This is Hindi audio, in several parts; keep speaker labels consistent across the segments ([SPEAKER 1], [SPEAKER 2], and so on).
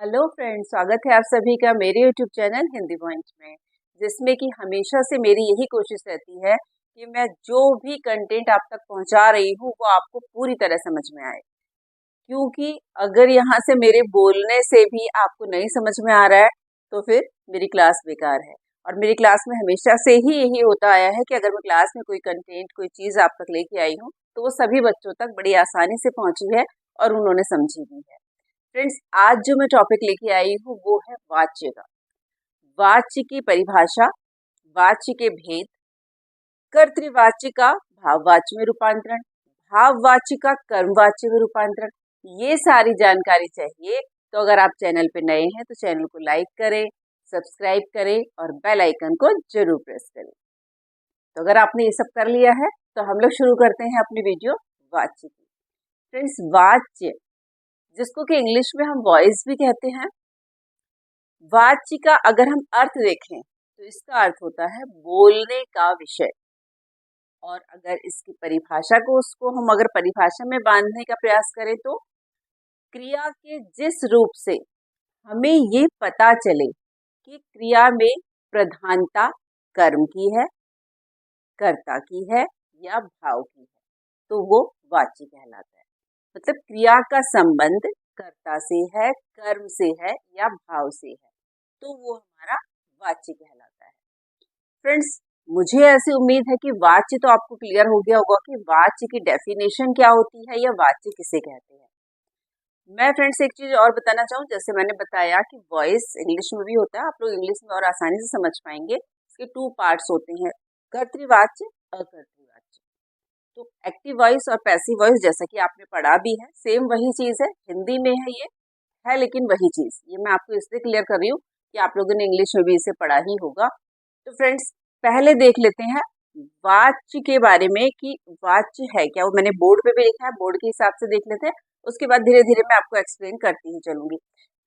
[SPEAKER 1] हेलो फ्रेंड्स, स्वागत है आप सभी का मेरे यूट्यूब चैनल हिंदी पॉइंट में, जिसमें कि हमेशा से मेरी यही कोशिश रहती है कि मैं जो भी कंटेंट आप तक पहुंचा रही हूँ वो आपको पूरी तरह समझ में आए। क्योंकि अगर यहाँ से मेरे बोलने से भी आपको नहीं समझ में आ रहा है तो फिर मेरी क्लास बेकार है। और मेरी क्लास में हमेशा से ही यही होता आया है कि अगर मैं क्लास में कोई कंटेंट कोई चीज़ आप तक लेके आई हूँ तो वो सभी बच्चों तक बड़ी आसानी से पहुंची है और उन्होंने समझी भी है। फ्रेंड्स, आज जो मैं टॉपिक लेके आई हूँ वो है वाच्य का। वाच्य की परिभाषा, वाच्य के भेद, कर्तृवाच्य का भाववाच्य में रूपांतरण, भाववाच्य का कर्मवाच्य में रूपांतरण, ये सारी जानकारी चाहिए। तो अगर आप चैनल पे नए हैं तो चैनल को लाइक करें, सब्सक्राइब करें और बेल आइकन को जरूर प्रेस करें। तो अगर आपने ये सब कर लिया है तो हम लोग शुरू करते हैं अपनी वीडियो वाच्य की। फ्रेंड्स, वाच्य जिसको कि इंग्लिश में हम वॉइस भी कहते हैं, वाच्य का अगर हम अर्थ देखें तो इसका अर्थ होता है बोलने का विषय। और अगर इसकी परिभाषा को हम अगर परिभाषा में बांधने का प्रयास करें तो क्रिया के जिस रूप से हमें ये पता चले कि क्रिया में प्रधानता कर्म की है, कर्ता की है या भाव की है, तो वो वाच्य कहलाता है। मतलब क्रिया का संबंध कर्ता से है, कर्म से है या भाव से है, तो वो हमारा वाच्य कहलाता है। फ्रेंड्स, मुझे ऐसी उम्मीद है कि वाच्य तो आपको क्लियर हो गया होगा कि वाच्य की डेफिनेशन क्या होती है या वाच्य किसे कहते हैं। मैं फ्रेंड्स एक चीज और बताना चाहूँ, जैसे मैंने बताया कि वॉइस इंग्लिश में भी होता है, आप लोग इंग्लिश में और आसानी से समझ पाएंगे। इसके 2 पार्ट्स होते हैं, कर्तृवाच्य, अकर्तृवाच्य। तो एक्टिव वॉइस और पैसिव वॉइस जैसा कि आपने पढ़ा भी है, सेम वही चीज है, हिंदी में है ये है, लेकिन वही चीज ये मैं आपको इसलिए क्लियर कर रही हूँ कि आप लोगों ने इंग्लिश में भी इसे पढ़ा ही होगा। तो फ्रेंड्स, पहले देख लेते हैं वाच्य के बारे में कि वाच्य है क्या। वो मैंने बोर्ड पे भी लिखा है, बोर्ड के हिसाब से देख लेते हैं, उसके बाद धीरे धीरे मैं आपको एक्सप्लेन करती ही चलूंगी।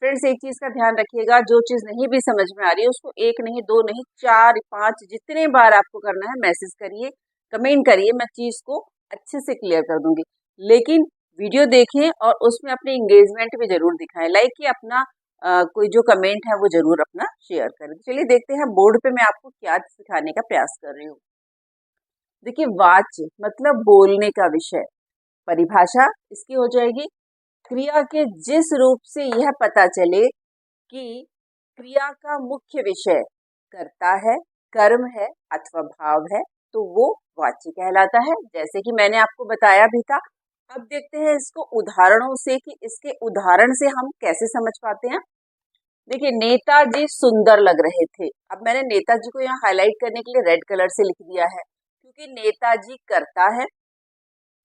[SPEAKER 1] फ्रेंड्स, एक चीज का ध्यान रखिएगा, जो चीज नहीं भी समझ में आ रही है उसको 1 नहीं 2 नहीं 4 5 जितने बार आपको करना है मैसेज करिए, कमेंट करिए, मैं चीज को अच्छे से क्लियर कर दूंगी। लेकिन वीडियो देखें और उसमें अपने एंगेजमेंट भी जरूर दिखाएं, लाइक कि अपना कोई जो कमेंट है वो जरूर अपना शेयर करें। चलिए देखते हैं बोर्ड पे मैं आपको क्या सिखाने का प्रयास कर रही हूँ। देखिए, वाच्य मतलब बोलने का विषय। परिभाषा इसकी हो जाएगी, क्रिया के जिस रूप से यह पता चले कि क्रिया का मुख्य विषय कर्ता है, कर्म है अथवा भाव है, तो वो वाच्य कहलाता है। जैसे कि मैंने आपको बताया भी था। अब देखते हैं इसको उदाहरणों से कि इसके उदाहरण से हम कैसे समझ पाते हैं। देखिए, नेताजी सुंदर लग रहे थे। अब मैंने नेताजी को यहाँ हाईलाइट करने के लिए रेड कलर से लिख दिया है, क्योंकि नेताजी कर्ता है,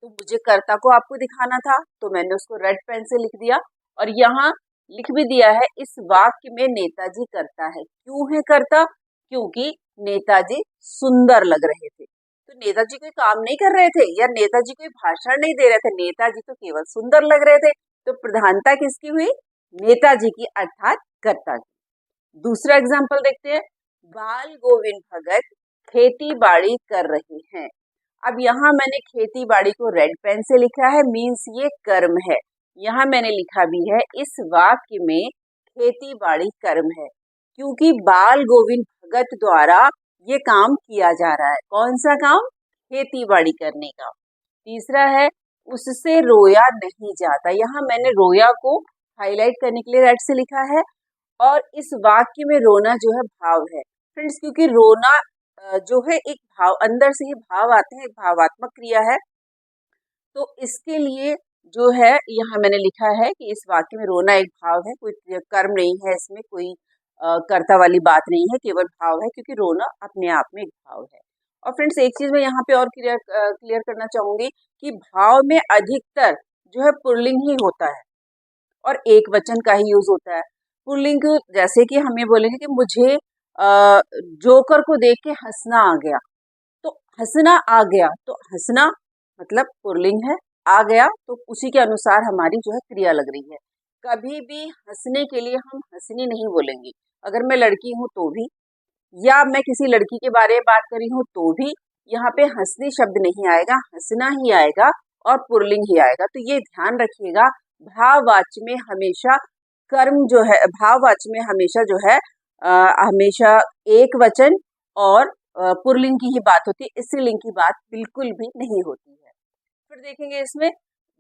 [SPEAKER 1] तो मुझे कर्ता को आपको दिखाना था, तो मैंने उसको रेड पेन से लिख दिया। और यहाँ लिख भी दिया है, इस वाक्य में नेताजी कर्ता है। क्यों है कर्ता? क्योंकि नेताजी सुंदर लग रहे थे। तो नेताजी कोई काम नहीं कर रहे थे या नेताजी कोई भाषण नहीं दे रहे थे, नेताजी तो केवल सुंदर लग रहे थे। तो प्रधानता किसकी हुई? नेताजी की, अर्थात कर्ता की। दूसरा एग्जाम्पल देखते हैं, बाल गोविंद भगत खेती बाड़ी कर रहे हैं। अब यहाँ मैंने खेती बाड़ी को रेड पेन से लिखा है, मीन्स ये कर्म है। यहाँ मैंने लिखा भी है, इस वाक्य में खेती बाड़ी कर्म है, क्योंकि बाल गोविंद भगत द्वारा ये काम किया जा रहा है। कौन सा काम? खेती बाड़ी करने का। तीसरा है, उससे रोया नहीं जाता। यहाँ मैंने रोया को हाईलाइट करने के लिए रेड से लिखा है। और इस वाक्य में रोना जो है भाव है। फ्रेंड्स, क्योंकि रोना जो है एक भाव, अंदर से ही भाव आते हैं, एक भावात्मक क्रिया है। तो इसके लिए जो है यहाँ मैंने लिखा है कि इस वाक्य में रोना एक भाव है, कोई कर्म नहीं है, इसमें कोई कर्ता वाली बात नहीं है, केवल भाव है, क्योंकि रोना अपने आप में एक भाव है। और फ्रेंड्स, एक चीज मैं यहाँ पे और क्लियर करना चाहूंगी कि भाव में अधिकतर जो है पुल्लिंग ही होता है और एक वचन का ही यूज होता है। पुल्लिंग, जैसे कि हम ये बोलेंगे कि मुझे जोकर को देख के हंसना आ गया, तो हंसना आ गया, तो हंसना मतलब पुल्लिंग है, आ गया तो उसी के अनुसार हमारी जो है क्रिया लग रही है। कभी भी हंसने के लिए हम हंसनी नहीं बोलेंगे। अगर मैं लड़की हूँ तो भी, या मैं किसी लड़की के बारे में बात करी हूँ तो भी, यहाँ पे हंसनी शब्द नहीं आएगा, हंसना ही आएगा और पुल्लिंग ही आएगा। तो ये ध्यान रखिएगा, भाववाच्य में हमेशा कर्म जो है भाववाची में हमेशा जो है हमेशा एक वचन और पुल्लिंग की ही बात होती है, स्त्रीलिंग की बात बिल्कुल भी नहीं होती है। फिर देखेंगे इसमें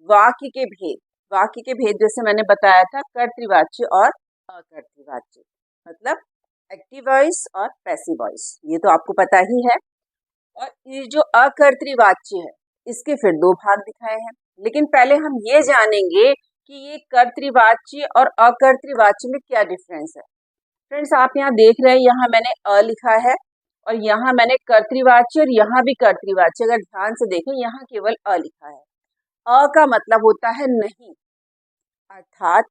[SPEAKER 1] वाक्य के भेद। वाक्य के भेद जैसे मैंने बताया था, कर्तृवाच्य और अकर्तृवाच्य, मतलब एक्टिव वॉइस और पैसिव वॉइस, ये तो आपको पता ही है। और ये जो अकर्तृवाच्य है इसके फिर दो भाग दिखाए हैं, लेकिन पहले हम ये जानेंगे कि ये कर्तृवाच्य और अकर्तृवाच्य में क्या डिफरेंस है। फ्रेंड्स आप यहाँ देख रहे हैं, यहाँ मैंने अ लिखा है और यहाँ मैंने कर्तृवाच्य और यहाँ भी कर्तृवाच्य। अगर ध्यान से देखें यहाँ केवल अ लिखा है। अ का मतलब होता है नहीं, अर्थात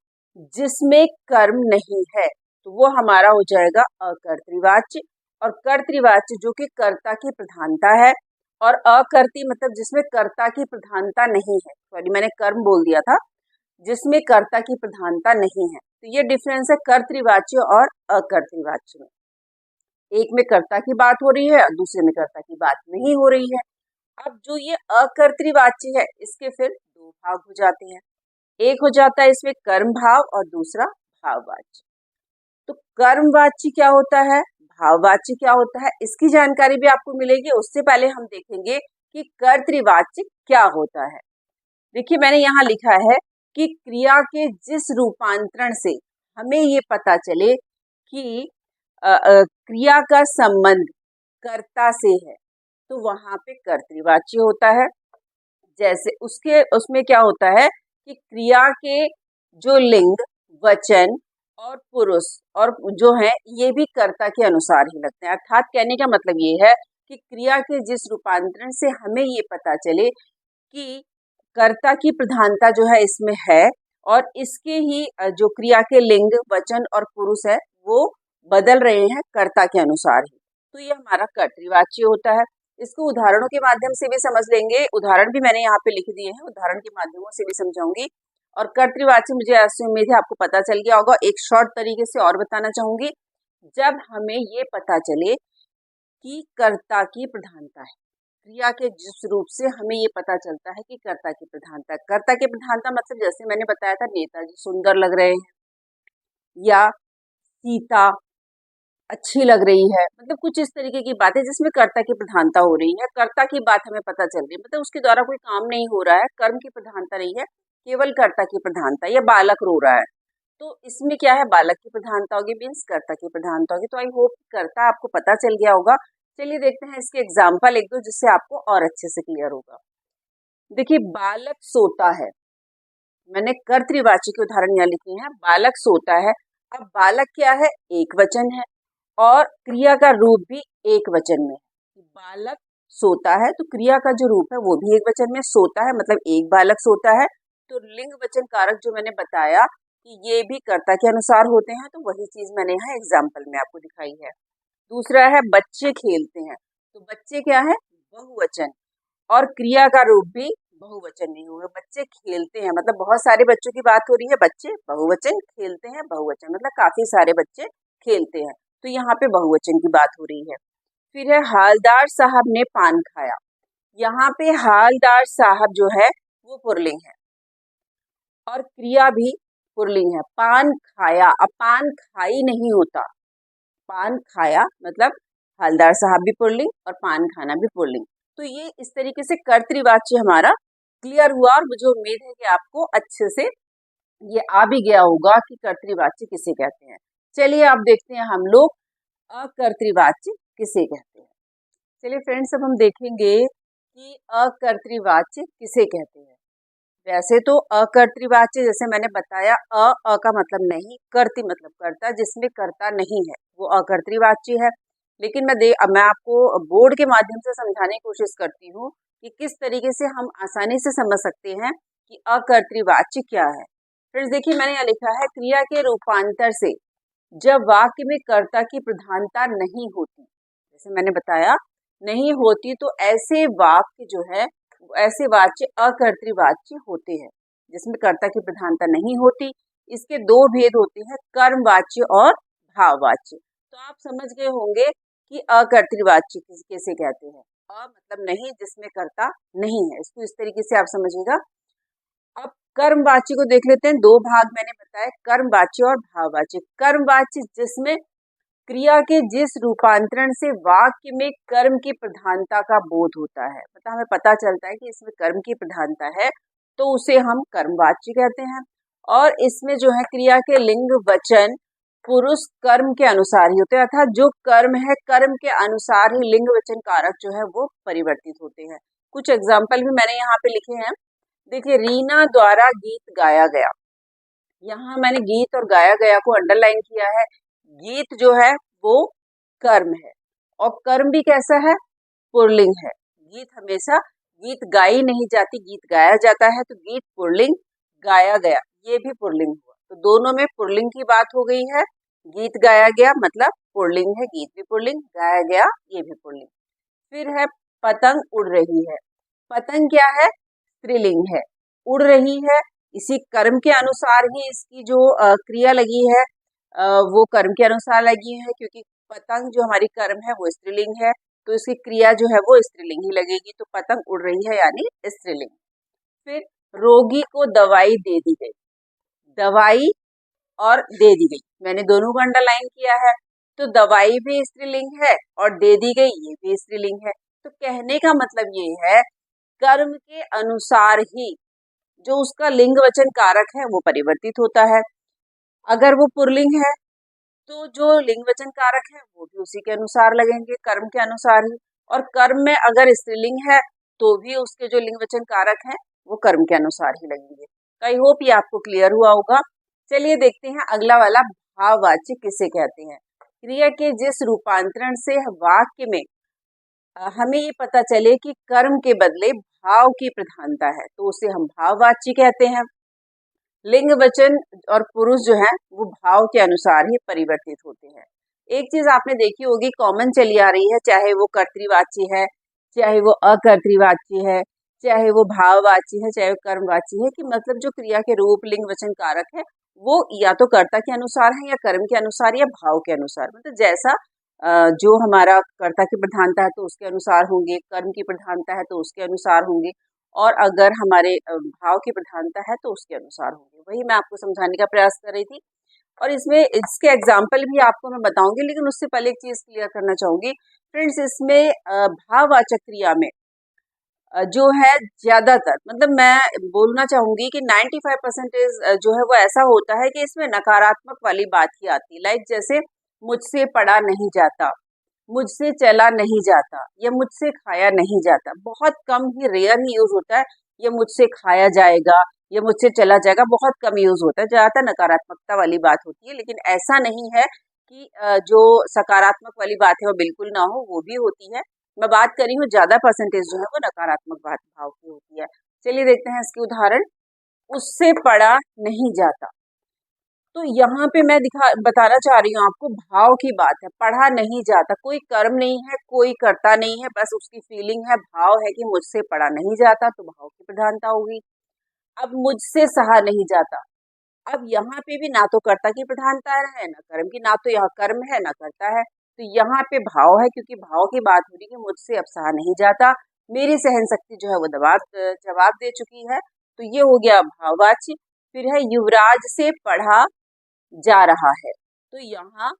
[SPEAKER 1] जिसमें कर्म नहीं है, तो वो हमारा हो जाएगा अकर्तृवाच्य। और कर्तृवाच्य जो कि कर्ता की प्रधानता है, और अकर्ती मतलब जिसमें कर्ता की प्रधानता नहीं है। सॉरी मैंने कर्म बोल दिया था, जिसमें कर्ता की प्रधानता नहीं है। तो ये डिफरेंस है कर्तृवाच्य और अकर्तृवाच्य में। एक में कर्ता की बात हो रही है और दूसरे में कर्ता की बात नहीं हो रही है। अब जो ये अकर्तृवाच्य है इसके फिर दो भाग हो जाते हैं। एक हो जाता है इसमें कर्म भाव और दूसरा भाववाच्य। तो कर्मवाच्य क्या होता है, भाववाच्य क्या होता है, इसकी जानकारी भी आपको मिलेगी। उससे पहले हम देखेंगे कि कर्तृवाच्य क्या होता है। देखिए मैंने यहाँ लिखा है कि क्रिया के जिस रूपांतरण से हमें ये पता चले कि क्रिया का संबंध कर्ता से है, तो वहां पे कर्तृवाच्य होता है। जैसे उसमें क्या होता है कि क्रिया के जो लिंग, वचन और पुरुष और जो है ये भी कर्ता के अनुसार ही लगते हैं। अर्थात कहने का मतलब ये है कि क्रिया के जिस रूपांतरण से हमें ये पता चले कि कर्ता की प्रधानता जो है इसमें है, और इसके ही जो क्रिया के लिंग, वचन और पुरुष है वो बदल रहे हैं कर्ता के अनुसार ही, तो ये हमारा कर्तृवाच्य होता है। इसको उदाहरणों के माध्यम से भी समझ लेंगे। उदाहरण भी मैंने यहाँ पे लिख दिए हैं, उदाहरण के माध्यमों से भी समझाऊंगी। और कर्तृवाच्य मुझे ऐसी उम्मीद है आपको पता चल गया होगा। एक शॉर्ट तरीके से और बताना चाहूंगी, जब हमें ये पता चले कि कर्ता की प्रधानता है, क्रिया के जिस रूप से हमें ये पता चलता है कि कर्ता की प्रधानता है। कर्ता की प्रधानता मतलब जैसे मैंने बताया था, नेताजी सुंदर लग रहे हैं या सीता अच्छी लग रही है, मतलब कुछ इस तरीके की बातें जिसमें कर्ता की प्रधानता हो रही है, कर्ता की बात हमें पता चल रही है, मतलब उसके द्वारा कोई काम नहीं हो रहा है, कर्म की प्रधानता नहीं है, केवल कर्ता की प्रधानता। या बालक रो रहा है, तो इसमें क्या है, बालक की प्रधानता होगी, मीन्स कर्ता की प्रधानता होगी। तो आई होप कर्ता आपको पता चल गया होगा। चलिए देखते हैं इसके एग्जाम्पल एक दो, जिससे आपको और अच्छे से क्लियर होगा। देखिए बालक सोता है, मैंने कर्तृवाची के उदाहरण यहाँ लिखे हैं। बालक सोता है, अब बालक क्या है, एक वचन है और क्रिया का रूप भी एक वचन में है। बालक सोता है तो क्रिया का जो रूप है वो भी एक वचन में, सोता है मतलब एक बालक सोता है। तो लिंग वचन कारक जो मैंने बताया कि ये भी कर्ता के अनुसार होते हैं, तो वही चीज मैंने यहाँ एग्जाम्पल में आपको दिखाई है। दूसरा है बच्चे खेलते हैं, तो बच्चे क्या है, बहुवचन, और क्रिया का रूप भी बहुवचन नहीं होगा। बच्चे खेलते हैं मतलब बहुत सारे बच्चों की बात हो रही है, बच्चे बहुवचन, खेलते हैं बहुवचन, मतलब काफी सारे बच्चे खेलते हैं, तो यहाँ पे बहुवचन की बात हो रही है। फिर है हालदार साहब ने पान खाया, यहाँ पे हालदार साहब जो है वो पुल्लिंग है और क्रिया भी पुल्लिंग है। पान खाया, अब पान खाई नहीं होता, पान खाया मतलब हालदार साहब भी पुल्लिंग और पान खाना भी पुल्लिंग। तो ये इस तरीके से कर्तृवाच्य हमारा क्लियर हुआ, और मुझे उम्मीद है कि आपको अच्छे से ये आ भी गया होगा कि कर्तृवाच्य किसे कहते हैं। चलिए आप देखते हैं हम लोग अकर्तृवाच्य किसे कहते हैं। चलिए फ्रेंड्स अब हम देखेंगे कि अकर्तृवाच्य किसे कहते हैं। वैसे तो अकर्तृवाच्य जैसे मैंने बताया, अ का मतलब नहीं, कर्ती मतलब कर्ता, जिसमें कर्ता नहीं है वो अकर्तृवाच्य है। लेकिन मैं आपको बोर्ड के माध्यम से समझाने की कोशिश करती हूँ कि किस तरीके से हम आसानी से समझ सकते हैं कि अकर्तृवाच्य क्या है। फ्रेंड्स देखिए मैंने यहाँ लिखा है, क्रिया के रूपांतर से जब वाक्य में कर्ता की प्रधानता नहीं होती, जैसे मैंने बताया नहीं होती, तो ऐसे वाक्य जो है ऐसे वाच्य अकर्तृवाच्य होते हैं जिसमें कर्ता की प्रधानता नहीं होती। इसके दो भेद होते हैं, कर्मवाच्य और भाववाच्य। तो आप समझ गए होंगे कि अकर्तृवाच्य किसे कहते हैं। अ मतलब नहीं, जिसमें कर्ता नहीं है, इसको इस तरीके से आप समझिएगा। अब कर्मवाची को देख लेते हैं, दो भाग मैंने बताया, कर्मवाची और भाववाची। कर्मवाची जिसमें क्रिया के जिस रूपांतरण से वाक्य में कर्म की प्रधानता का बोध होता है, मतलब हमें पता चलता है कि इसमें कर्म की प्रधानता है, तो उसे हम कर्मवाची कहते हैं। और इसमें जो है क्रिया के लिंग वचन पुरुष कर्म के अनुसार ही होते हैं, अर्थात जो कर्म है कर्म के अनुसार ही लिंग वचन कारक जो है वो परिवर्तित होते हैं। कुछ एग्जाम्पल भी मैंने यहाँ पे लिखे हैं। देखिए, रीना द्वारा गीत गाया गया, यहाँ मैंने गीत और गाया गया को अंडरलाइन किया है। गीत जो है वो कर्म है, और कर्म भी कैसा है, पुल्लिंग है। गीत हमेशा, गीत गाई नहीं जाती, गीत गाया जाता है, तो गीत पुल्लिंग, गाया गया ये भी पुल्लिंग हुआ, तो दोनों में पुल्लिंग की बात हो गई है। गीत गाया गया मतलब पुल्लिंग है, गीत भी पुल्लिंग, गाया गया ये भी पुल्लिंग। फिर है पतंग उड़ रही है, पतंग क्या है, स्त्रीलिंग है, उड़ रही है, इसी कर्म के अनुसार ही इसकी जो क्रिया लगी है वो कर्म के अनुसार लगी है, क्योंकि पतंग जो हमारी कर्म है वो स्त्रीलिंग है, तो इसकी क्रिया जो है वो स्त्रीलिंग ही लगेगी, तो पतंग उड़ रही है यानी स्त्रीलिंग। फिर रोगी को दवाई दे दी गई, दवाई और दे दी गई मैंने दोनों को अंडरलाइन किया है, तो दवाई भी स्त्रीलिंग है और दे दी गई ये भी स्त्रीलिंग है। तो कहने का मतलब ये है, कर्म के अनुसार ही जो उसका लिंग वचन कारक है वो परिवर्तित होता है। अगर वो पुल्लिंग है तो जो लिंग वचन कारक है वो भी उसी के अनुसार लगेंगे, कर्म के अनुसार ही। और कर्म में अगर स्त्रीलिंग है तो भी उसके जो लिंग वचन कारक है वो कर्म के अनुसार ही लगेंगे। आई होप ये आपको क्लियर हुआ होगा। चलिए देखते हैं अगला वाला, भाववाची किसे कहते हैं। क्रिया के जिस रूपांतरण से वाक्य में हमें ये पता चले कि कर्म के बदले भाव की प्रधानता है, तो उसे हम भाववाची कहते हैं। लिंग वचन और पुरुष जो है वो भाव के अनुसार ही परिवर्तित होते हैं। एक चीज आपने देखी होगी, कॉमन चली आ रही है, चाहे वो कर्तृवाची है, चाहे वो अकर्तृवाची है, चाहे वो भाववाची है, चाहे वो कर्मवाची है, कि मतलब जो क्रिया के रूप लिंग वचन कारक है वो या तो कर्ता के अनुसार है, या कर्म के अनुसार, या भाव के अनुसार। मतलब जैसा जो हमारा कर्ता की प्रधानता है तो उसके अनुसार होंगे, कर्म की प्रधानता है तो उसके अनुसार होंगे, और अगर हमारे भाव की प्रधानता है तो उसके अनुसार होंगे। वही मैं आपको समझाने का प्रयास कर रही थी। और इसमें इसके एग्जाम्पल भी आपको मैं बताऊंगी, लेकिन उससे पहले एक चीज क्लियर करना चाहूंगी फ्रेंड्स, इसमें भाववाचक क्रिया में जो है ज्यादातर, मतलब मैं बोलना चाहूंगी कि 95% जो है वो ऐसा होता है कि इसमें नकारात्मक वाली बात ही आती है। लाइक जैसे मुझसे पढ़ा नहीं जाता, मुझसे चला नहीं जाता, या मुझसे खाया नहीं जाता। बहुत कम ही, रेयर ही यूज होता है ये मुझसे खाया जाएगा, ये मुझसे चला जाएगा, बहुत कम यूज होता है। ज्यादातर नकारात्मकता वाली बात होती है, लेकिन ऐसा नहीं है कि जो सकारात्मक वाली बात है वो बिल्कुल ना हो, वो भी होती है। मैं बात कर रही हूँ ज्यादा परसेंटेज जो है वो नकारात्मक बात भाव की होती है। चलिए देखते हैं इसके उदाहरण। उससे पढ़ा नहीं जाता, तो यहाँ पे मैं बताना चाह रही हूँ आपको, भाव की बात है। पढ़ा नहीं जाता, कोई कर्म नहीं है, कोई कर्ता नहीं है, बस उसकी फीलिंग है, भाव है कि मुझसे पढ़ा नहीं जाता, तो भाव की प्रधानता होगी। अब मुझसे सहा नहीं जाता, अब यहाँ पे भी ना तो कर्ता की प्रधानता है ना कर्म की, ना तो यहाँ कर्म है ना कर्ता है, तो यहाँ पे भाव है, क्योंकि भाव की बात हो रही है कि मुझसे अब सहा नहीं जाता, मेरी सहन शक्ति जो है वो जवाब दे चुकी है, तो ये हो गया भाववाची। फिर है युवराज से पढ़ा जा रहा है, तो यहाँ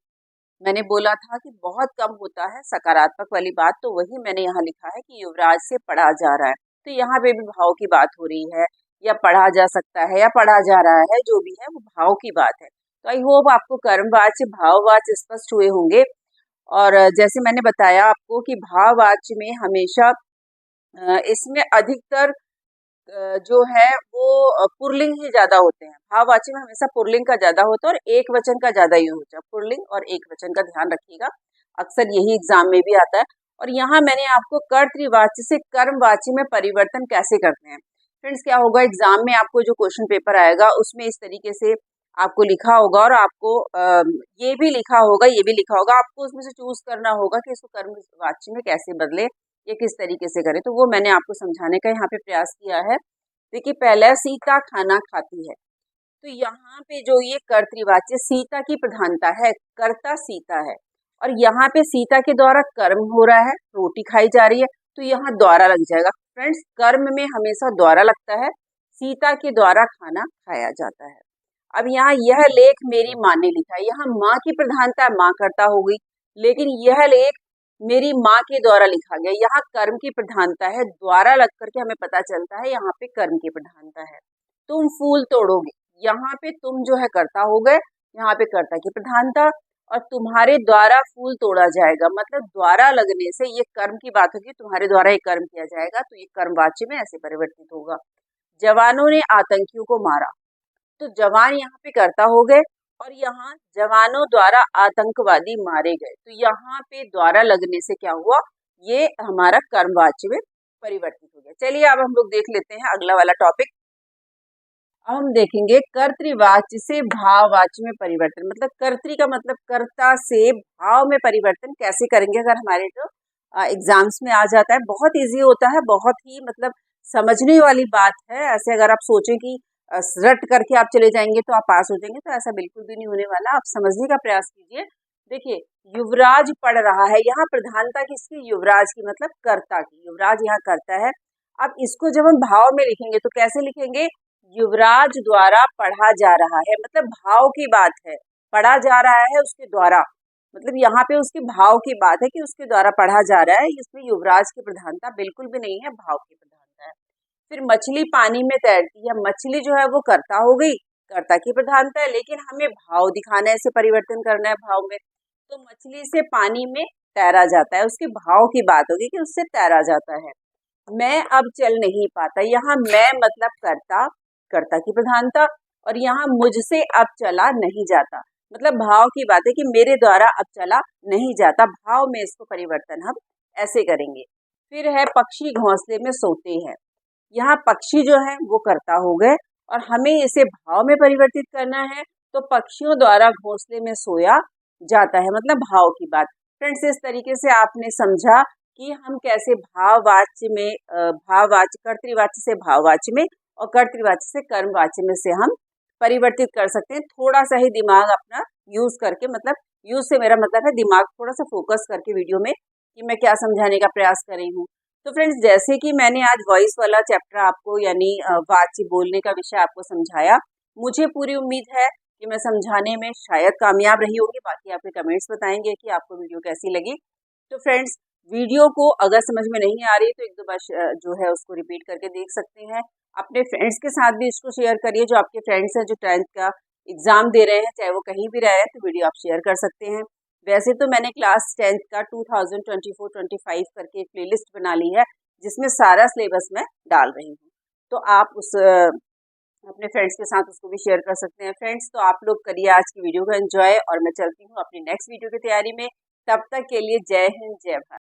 [SPEAKER 1] मैंने बोला था कि बहुत कम होता है सकारात्मक वाली बात, तो वही मैंने यहाँ लिखा है कि युवराज से पढ़ा जा रहा है, तो यहाँ पे भी भाव की बात हो रही है, या पढ़ा जा सकता है या पढ़ा जा रहा है, जो भी है वो भाव की बात है। तो आई होप आपको कर्मवाच्य भाववाच्य स्पष्ट हुए होंगे। और जैसे मैंने बताया आपको कि भाववाच्य में हमेशा इसमें अधिकतर जो है वो पुल्लिंग ही ज्यादा होते हैं। भाववाची में हमेशा पुल्लिंग का ज्यादा होता है और एक वचन का ज्यादा यूज होता है। पुल्लिंग और एक वचन का ध्यान रखिएगा, अक्सर यही एग्जाम में भी आता है। और यहाँ मैंने आपको कर्तृवाची से कर्मवाची में परिवर्तन कैसे करते हैं। फ्रेंड्स क्या होगा, एग्जाम में आपको जो क्वेश्चन पेपर आएगा उसमें इस तरीके से आपको लिखा होगा, और आपको ये भी लिखा होगा, ये भी लिखा होगा, आपको उसमें से चूज करना होगा कि इसको कर्मवाची में कैसे बदले, ये किस तरीके से करें। तो वो मैंने आपको समझाने का यहाँ पे प्रयास किया है। देखिए, पहला सीता खाना खाती है, तो यहाँ पे जो ये कर्तृवाच्य सीता की प्रधानता है, कर्ता सीता है, और यहाँ पे सीता के द्वारा कर्म हो रहा है, रोटी खाई जा रही है, तो यहाँ द्वारा लग जाएगा। फ्रेंड्स कर्म में हमेशा द्वारा लगता है, सीता के द्वारा खाना खाया जाता है। अब यहाँ यह लेख मेरी माँ ने लिखा है, यहाँ माँ की प्रधानता माँ कर्ता हो गई, लेकिन यह लेख मेरी माँ के द्वारा लिखा गया, यहाँ कर्म की प्रधानता है, द्वारा लग करके हमें पता चलता है यहाँ पे कर्म की प्रधानता है। तुम फूल तोड़ोगे, यहाँ पे तुम जो है कर्ता हो गए, यहाँ पे कर्ता की प्रधानता, और तुम्हारे द्वारा फूल तोड़ा जाएगा, मतलब द्वारा लगने से ये कर्म की बात होगी, तुम्हारे द्वारा ये कर्म किया जाएगा, तो ये कर्मवाच्य में ऐसे परिवर्तित होगा। जवानों ने आतंकियों को मारा, तो जवान यहाँ पे कर्ता हो गए, और यहाँ जवानों द्वारा आतंकवादी मारे गए, तो यहाँ पे द्वारा लगने से क्या हुआ, ये हमारा कर्मवाच्य में परिवर्तित हो गया। चलिए अब हम लोग देख लेते हैं अगला वाला टॉपिक। अब हम देखेंगे कर्तृवाच्य से भाववाच्य में परिवर्तन, मतलब कर्तृ का मतलब कर्ता से भाव में परिवर्तन कैसे करेंगे। अगर हमारे जो एग्जाम्स में आ जाता है, बहुत इजी होता है, बहुत ही मतलब समझने वाली बात है। ऐसे अगर आप सोचें कि रट करके आप चले जाएंगे तो आप पास हो जाएंगे, तो ऐसा बिल्कुल भी नहीं होने वाला। आप समझने का प्रयास कीजिए। देखिए, युवराज पढ़ रहा है, यहाँ प्रधानता किसकी, युवराज की, मतलब कर्ता की, युवराज यहाँ करता है। अब इसको जब हम भाव में लिखेंगे तो कैसे लिखेंगे, युवराज द्वारा पढ़ा जा रहा है, मतलब भाव की बात है, पढ़ा जा रहा है उसके द्वारा, मतलब यहाँ पे उसके भाव की बात है कि उसके द्वारा पढ़ा जा रहा है। इसमें युवराज की प्रधानता बिल्कुल भी नहीं है, भाव की प्रधानता है। फिर मछली पानी में तैरती है, मछली जो है वो कर्ता हो गई, कर्ता की प्रधानता है, लेकिन हमें भाव दिखाना है, इसे परिवर्तन करना है भाव में, तो मछली से पानी में तैरा जाता है, उसके भाव की बात होगी कि उससे तैरा जाता है। मैं अब चल नहीं पाता, यहाँ मैं मतलब कर्ता, कर्ता की प्रधानता, और यहाँ मुझसे अब चला नहीं जाता, मतलब भाव की बात है कि मेरे द्वारा अब चला नहीं जाता, भाव में इसको परिवर्तन हम ऐसे करेंगे। फिर है पक्षी घोंसले में सोते हैं, यहाँ पक्षी जो है वो कर्ता हो गए, और हमें इसे भाव में परिवर्तित करना है, तो पक्षियों द्वारा घोंसले में सोया जाता है, मतलब भाव की बात। फ्रेंड्स, इस तरीके से आपने समझा कि हम कैसे भाववाच्य में भाववाच्य, कर्तृवाच्य से भाववाच्य में और कर्तृवाच्य से कर्मवाच्य में से हम परिवर्तित कर सकते हैं। थोड़ा सा ही दिमाग अपना यूज करके, मतलब यूज से मेरा मतलब है दिमाग थोड़ा सा फोकस करके वीडियो में कि मैं क्या समझाने का प्रयास कर रही हूँ। तो फ्रेंड्स, जैसे कि मैंने आज वॉइस वाला चैप्टर आपको, यानी वाच्य बोलने का विषय आपको समझाया, मुझे पूरी उम्मीद है कि मैं समझाने में शायद कामयाब रही होगी। बाकी आपके कमेंट्स बताएंगे कि आपको वीडियो कैसी लगी। तो फ्रेंड्स, वीडियो को अगर समझ में नहीं आ रही तो एक दो बार जो है उसको रिपीट करके देख सकते हैं। अपने फ्रेंड्स के साथ भी इसको शेयर करिए, जो आपके फ्रेंड्स हैं जो 10th का एग्जाम दे रहे हैं, चाहे वो कहीं भी रहे हैं, तो वीडियो आप शेयर कर सकते हैं। वैसे तो मैंने क्लास 10th का 2024-25 करके एक प्लेलिस्ट बना ली है, जिसमें सारा सिलेबस मैं डाल रही हूँ, तो आप उस अपने फ्रेंड्स के साथ उसको भी शेयर कर सकते हैं। फ्रेंड्स, तो आप लोग करिए आज की वीडियो को एंजॉय, और मैं चलती हूँ अपनी नेक्स्ट वीडियो की तैयारी में। तब तक के लिए जय हिंद, जय भारत।